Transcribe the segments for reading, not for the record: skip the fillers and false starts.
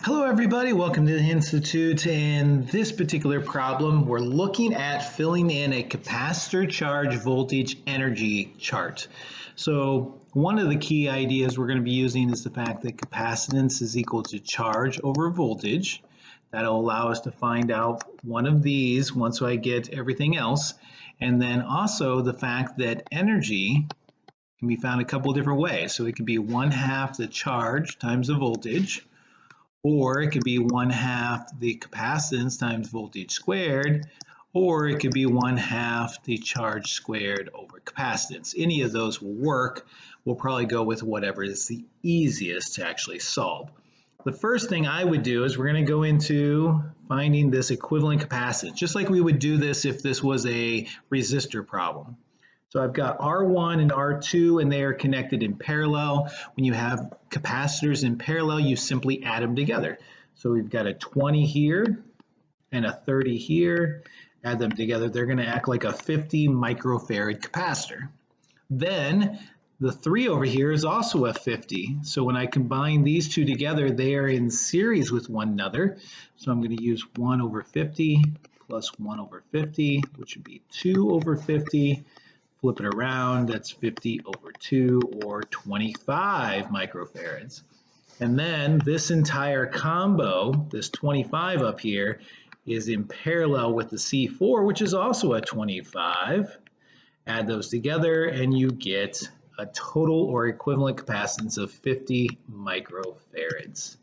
Hello everybody, welcome to the Institute. In this particular problem, we're looking at filling in a capacitor charge voltage energy chart. So one of the key ideas we're going to be using is the fact that capacitance is equal to charge over voltage. That'll allow us to find out one of these once I get everything else. And then also the fact that energy can be found a couple different ways. So it could be 1/2 the charge times the voltage, or it could be 1/2 the capacitance times voltage squared, or it could be 1/2 the charge squared over capacitance. Any of those will work. We'll probably go with whatever is the easiest to actually solve. The first thing I would do is we're going to go into finding this equivalent capacitance, just like we would do this if this was a resistor problem. So I've got R1 and R2, and they are connected in parallel. When you have capacitors in parallel, you simply add them together. So we've got a 20 here and a 30 here. Add them together, they're going to act like a 50 microfarad capacitor. Then the 3 over here is also a 50. So when I combine these two together, they are in series with one another. So I'm going to use 1 over 50 plus 1 over 50, which would be 2 over 50. Flip it around, that's 50 over 2, or 25 microfarads. And then this entire combo, this 25 up here, is in parallel with the C4, which is also a 25. Add those together and you get a total or equivalent capacitance of 50 microfarads.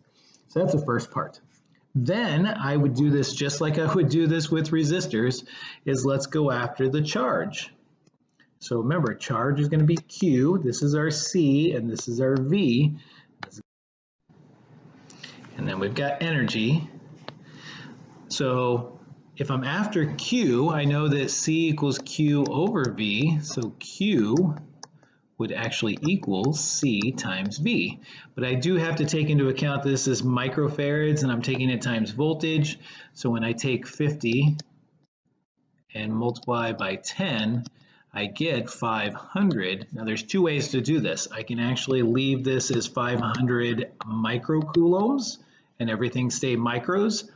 So that's the first part. Then I would do this just like I would do this with resistors, is let's go after the charge. So remember, charge is going to be Q, this is our C, and this is our V. And then we've got energy. So if I'm after Q, I know that C equals Q over V, so Q would actually equal C times V. But I do have to take into account this is microfarads, and I'm taking it times voltage. So when I take 50 and multiply by 10, I get 500. Now there's two ways to do this. I can actually leave this as 500 microcoulombs and everything stay micros,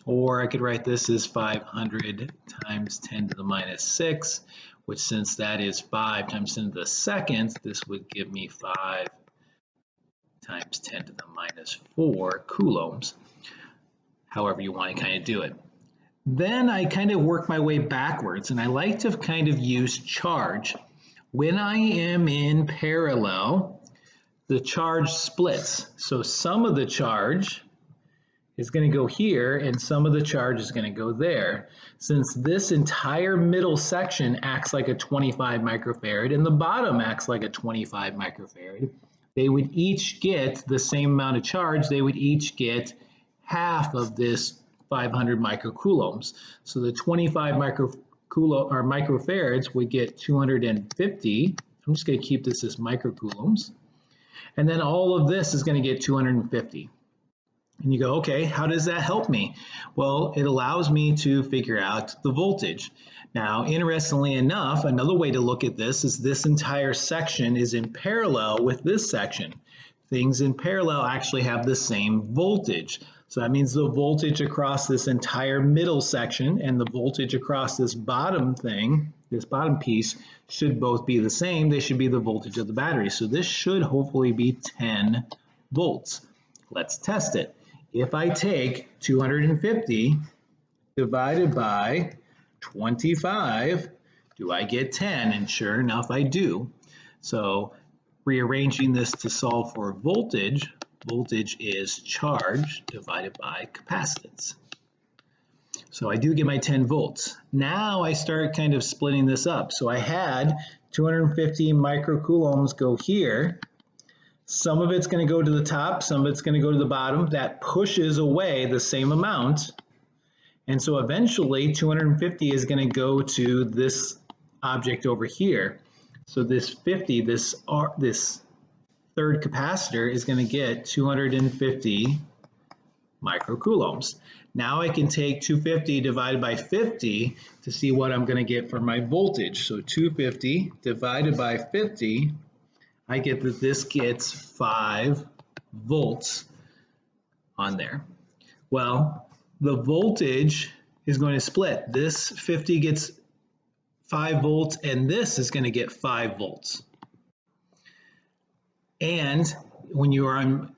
or I could write this as 500 times 10 to the minus 6, which since that is 5 times 10 to the second, this would give me 5 times 10 to the minus 4 coulombs, however you want to kind of do it. Then I kind of work my way backwards, and I like to kind of use charge. When I am in parallel, the charge splits. So some of the charge is going to go here, and some of the charge is going to go there. Since this entire middle section acts like a 25 microfarad, and the bottom acts like a 25 microfarad, they would each get the same amount of charge. They would each get half of this 500 microcoulombs. So the 25 microfarads would get 250. I'm just going to keep this as microcoulombs. And then all of this is going to get 250. And you go, okay, how does that help me? Well, it allows me to figure out the voltage. Now, interestingly enough, another way to look at this is this entire section is in parallel with this section. Things in parallel actually have the same voltage. So that means the voltage across this entire middle section and the voltage across this bottom thing, this bottom piece, should both be the same. They should be the voltage of the battery. So this should hopefully be 10 volts. Let's test it. If I take 250 divided by 25, do I get 10? And sure enough, I do. So rearranging this to solve for voltage, voltage is charge divided by capacitance. So I do get my 10 volts. Now I start kind of splitting this up. So I had 250 microcoulombs go here. Some of it's going to go to the top, some of it's going to go to the bottom. That pushes away the same amount. And so eventually 250 is going to go to this object over here. So this 50, this third capacitor is going to get 250 microcoulombs. Now I can take 250 divided by 50 to see what I'm going to get for my voltage. So 250 divided by 50, I get that this gets 5 volts on there. Well, the voltage is going to split. This 50 gets 5 volts and this is going to get 5 volts. And when you are on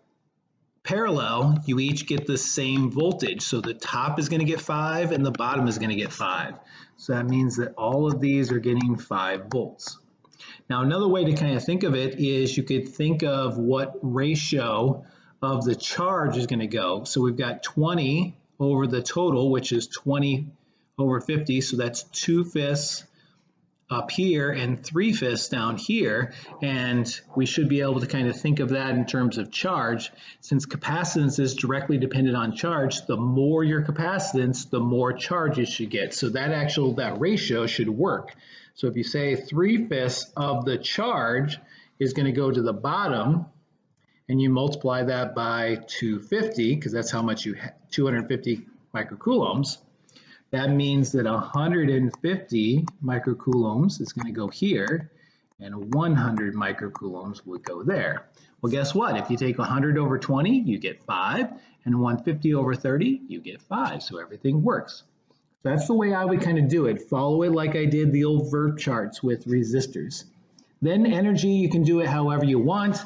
parallel, you each get the same voltage. So the top is going to get 5 and the bottom is going to get 5. So that means that all of these are getting 5 volts. Now another way to kind of think of it is you could think of what ratio of the charge is going to go. So we've got 20 over the total, which is 20 over 50. So that's 2/5 up here and 3/5 down here. And we should be able to kind of think of that in terms of charge. Since capacitance is directly dependent on charge, the more your capacitance, the more charge you should get. So that ratio should work. So if you say 3/5 of the charge is going to go to the bottom, and you multiply that by 250, because that's how much 250 microcoulombs, that means that 150 microcoulombs is going to go here, and 100 microcoulombs would go there. Well, guess what? If you take 100 over 20, you get 5, and 150 over 30, you get 5, so everything works. So that's the way I would kind of do it. Follow it like I did the old verb charts with resistors. Then energy, you can do it however you want.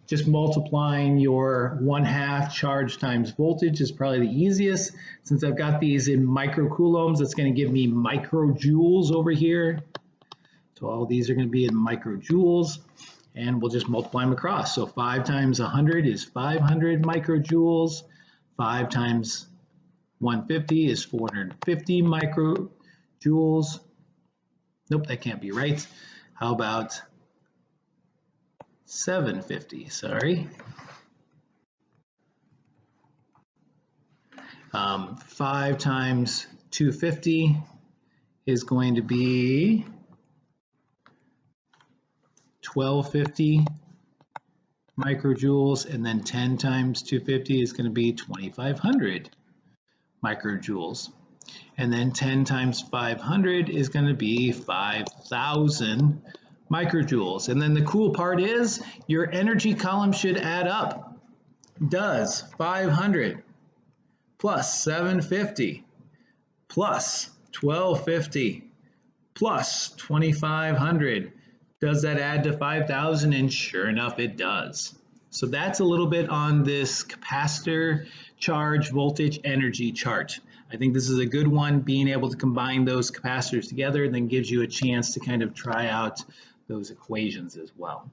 Just multiplying your 1/2 charge times voltage is probably the easiest. Since I've got these in microcoulombs, it's going to give me microjoules over here. So all these are going to be in microjoules, and we'll just multiply them across. So 5 times 100 is 500 microjoules. 5 times 150 is 450 microjoules. Nope, that can't be right. How about 750, sorry. 5 times 250 is going to be 1250 microjoules, and then 10 times 250 is going to be 2500 microjoules. And then 10 times 500 is going to be 5,000 microjoules. And then the cool part is your energy column should add up. Does 500 plus 750 plus 1250 plus 2500, does that add to 5,000? And sure enough, it does. So that's a little bit on this capacitor charge voltage energy chart. I think this is a good one. Being able to combine those capacitors together then gives you a chance to kind of try out those equations as well.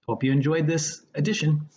Hope you enjoyed this addition.